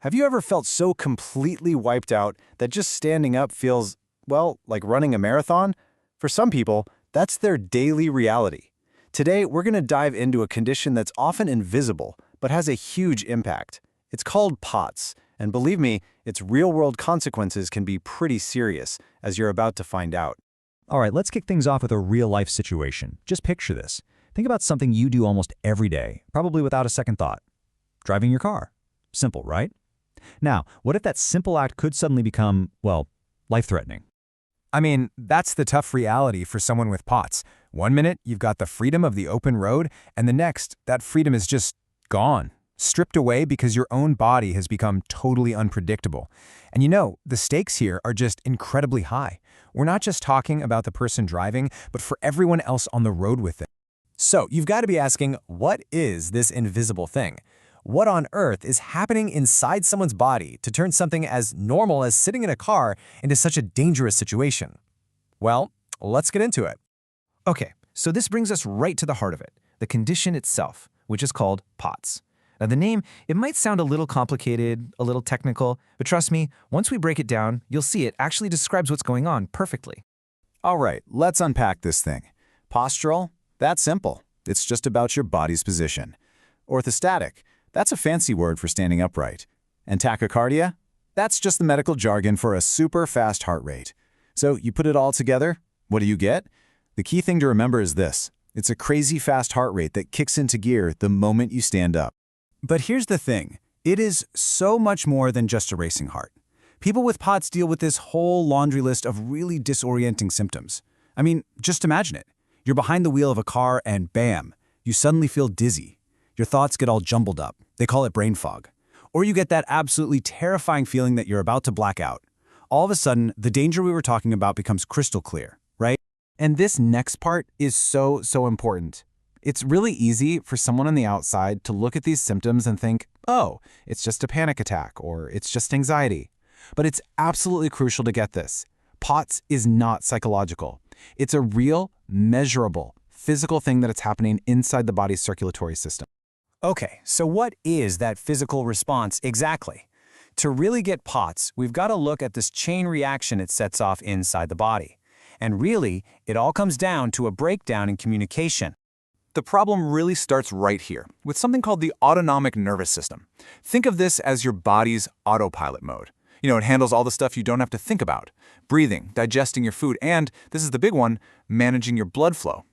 Have you ever felt so completely wiped out that just standing up feels, well, like running a marathon? For some people, that's their daily reality. Today, we're going to dive into a condition that's often invisible, but has a huge impact. It's called POTS, and believe me, its real-world consequences can be pretty serious, as you're about to find out. All right, let's kick things off with a real-life situation. Just picture this. Think about something you do almost every day, probably without a second thought. Driving your car. Simple, right? Now, what if that simple act could suddenly become, well, life-threatening? I mean, that's the tough reality for someone with POTS. One minute, you've got the freedom of the open road, and the next, that freedom is just gone, stripped away because your own body has become totally unpredictable. And you know, the stakes here are just incredibly high. We're not just talking about the person driving, but for everyone else on the road with them. So, you've got to be asking, what is this invisible thing? What on earth is happening inside someone's body to turn something as normal as sitting in a car into such a dangerous situation? Well, let's get into it. Okay, so this brings us right to the heart of it, the condition itself, which is called POTS. Now the name, it might sound a little complicated, a little technical, but trust me, once we break it down, you'll see it actually describes what's going on perfectly. All right, let's unpack this thing. Postural? That's simple. It's just about your body's position. Orthostatic? That's a fancy word for standing upright. And tachycardia? That's just the medical jargon for a super fast heart rate. So you put it all together, what do you get? The key thing to remember is this. It's a crazy fast heart rate that kicks into gear the moment you stand up. But here's the thing. It is so much more than just a racing heart. People with POTS deal with this whole laundry list of really disorienting symptoms. I mean, just imagine it. You're behind the wheel of a car and bam, you suddenly feel dizzy. Your thoughts get all jumbled up. They call it brain fog. Or you get that absolutely terrifying feeling that you're about to black out. All of a sudden, the danger we were talking about becomes crystal clear, right? And this next part is so important. It's really easy for someone on the outside to look at these symptoms and think, oh, it's just a panic attack or it's just anxiety. But it's absolutely crucial to get this. POTS is not psychological. It's a real, measurable, physical thing that is happening inside the body's circulatory system. Okay, so what is that physical response exactly? To really get POTS, we've got to look at this chain reaction it sets off inside the body. And really, it all comes down to a breakdown in communication. The problem really starts right here, with something called the autonomic nervous system. Think of this as your body's autopilot mode. You know, it handles all the stuff you don't have to think about. Breathing, digesting your food, and, this is the big one, managing your blood flow.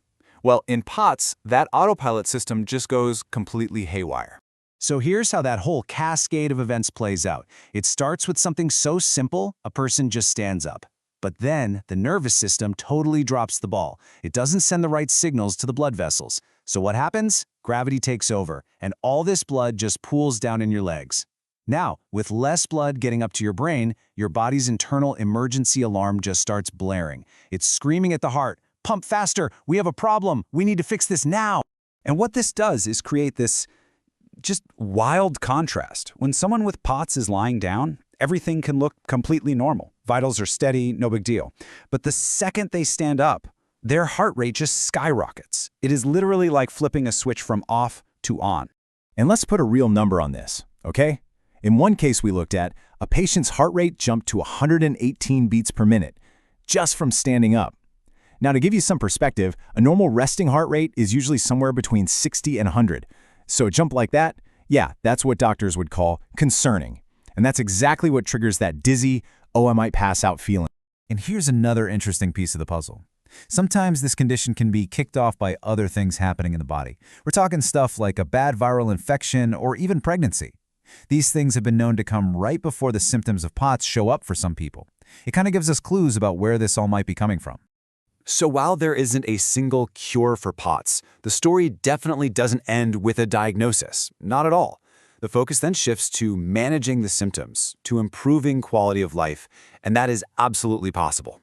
Well, in POTS, that autopilot system just goes completely haywire. So here's how that whole cascade of events plays out. It starts with something so simple, a person just stands up. But then, the nervous system totally drops the ball. It doesn't send the right signals to the blood vessels. So what happens? Gravity takes over, and all this blood just pools down in your legs. Now, with less blood getting up to your brain, your body's internal emergency alarm just starts blaring. It's screaming at the heart, "Pump faster! We have a problem! We need to fix this now!" And what this does is create this just wild contrast. When someone with POTS is lying down, everything can look completely normal. Vitals are steady, no big deal. But the second they stand up, their heart rate just skyrockets. It is literally like flipping a switch from off to on. And let's put a real number on this, okay? In one case we looked at, a patient's heart rate jumped to 118 beats per minute, just from standing up. Now, to give you some perspective, a normal resting heart rate is usually somewhere between 60 and 100. So a jump like that, yeah, that's what doctors would call concerning. And that's exactly what triggers that dizzy, oh, I might pass out feeling. And here's another interesting piece of the puzzle. Sometimes this condition can be kicked off by other things happening in the body. We're talking stuff like a bad viral infection or even pregnancy. These things have been known to come right before the symptoms of POTS show up for some people. It kind of gives us clues about where this all might be coming from. So while there isn't a single cure for POTS, the story definitely doesn't end with a diagnosis. Not at all. The focus then shifts to managing the symptoms, to improving quality of life, and that is absolutely possible.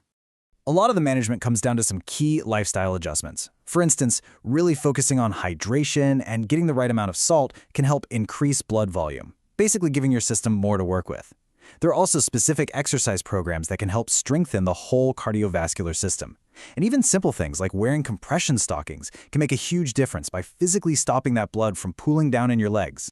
A lot of the management comes down to some key lifestyle adjustments. For instance, really focusing on hydration and getting the right amount of salt can help increase blood volume, basically giving your system more to work with. There are also specific exercise programs that can help strengthen the whole cardiovascular system. And even simple things like wearing compression stockings can make a huge difference by physically stopping that blood from pooling down in your legs.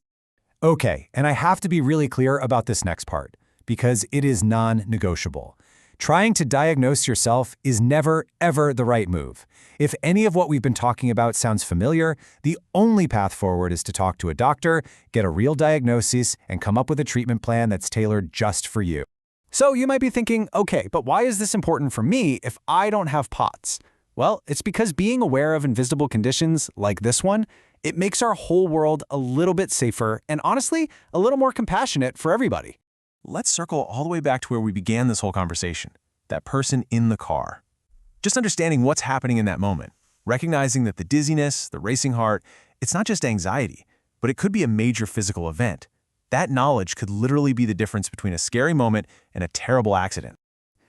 Okay, and I have to be really clear about this next part, because it is non-negotiable. Trying to diagnose yourself is never, ever the right move. If any of what we've been talking about sounds familiar, the only path forward is to talk to a doctor, get a real diagnosis, and come up with a treatment plan that's tailored just for you. So you might be thinking, okay, but why is this important for me if I don't have POTS? Well, it's because being aware of invisible conditions like this one, it makes our whole world a little bit safer and honestly, a little more compassionate for everybody. Let's circle all the way back to where we began this whole conversation, that person in the car. Just understanding what's happening in that moment, recognizing that the dizziness, the racing heart, it's not just anxiety, but it could be a major physical event. That knowledge could literally be the difference between a scary moment and a terrible accident.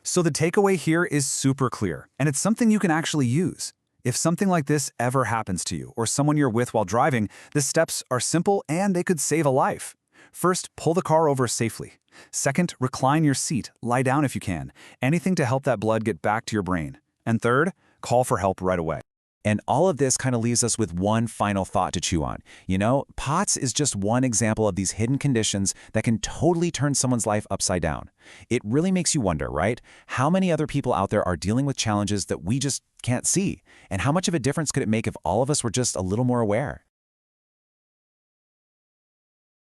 So the takeaway here is super clear, and it's something you can actually use. If something like this ever happens to you or someone you're with while driving, the steps are simple and they could save a life. First, pull the car over safely. Second, recline your seat, lie down if you can, anything to help that blood get back to your brain. And third, call for help right away. And all of this kind of leaves us with one final thought to chew on. You know, POTS is just one example of these hidden conditions that can totally turn someone's life upside down. It really makes you wonder, right? How many other people out there are dealing with challenges that we just can't see? And how much of a difference could it make if all of us were just a little more aware?